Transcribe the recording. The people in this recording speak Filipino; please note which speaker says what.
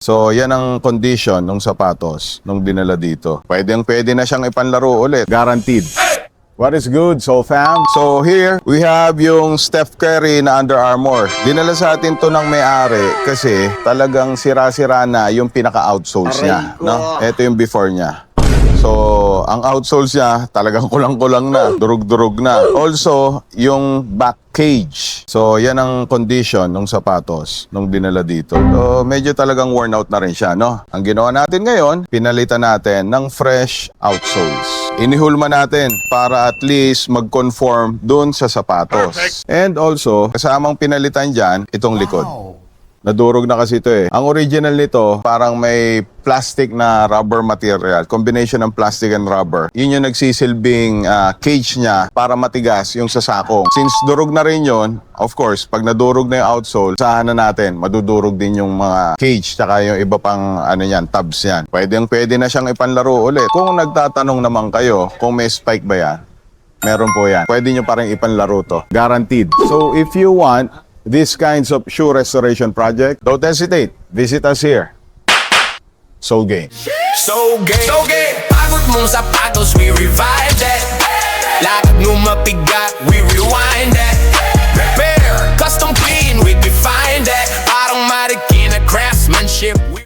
Speaker 1: So, yan ang condition ng sapatos nung dinala dito. Pwede na siyang ipanlaro ulit. Guaranteed. What is good, so fam? So here, we have yung Steph Curry na Under Armour. Dinala sa atin to ng may-ari kasi talagang sira-sira na yung pinaka-outsoles niya. No? Ito yung before niya. So, ang outsoles niya talagang kulang-kulang na, durug-durug na. Also, yung back cage. So, yan ang condition ng sapatos nung dinala dito. So, medyo talagang worn out na rin siya, no? Ang ginawa natin ngayon, pinalitan natin ng fresh outsoles. Inihulma natin para at least mag-conform dun sa sapatos. Perfect. And also, kasamang pinalitan dyan, itong likod. Nadurog na kasi ito eh. Ang original nito, parang may plastic na rubber material. Combination ng plastic and rubber. Yun yung nagsisilbing cage niya para matigas yung sasakong. Since durog na rin yun, of course, pag nadurog na yung outsole, sahan na natin, madudurog din yung mga cage tsaka yung iba pang tabs yan. Pwede na siyang ipanlaro ulit. Kung nagtatanong naman kayo kung may spike ba yan, meron po yan. Pwede nyo parang ipanlaro to. Guaranteed. So if you want these kinds of shoe restoration project, don't hesitate. Visit us here. So game.
Speaker 2: So game. Pagod mong sapatos, we revive that. Lakad mo mapigat, we rewind that. Repair, custom clean.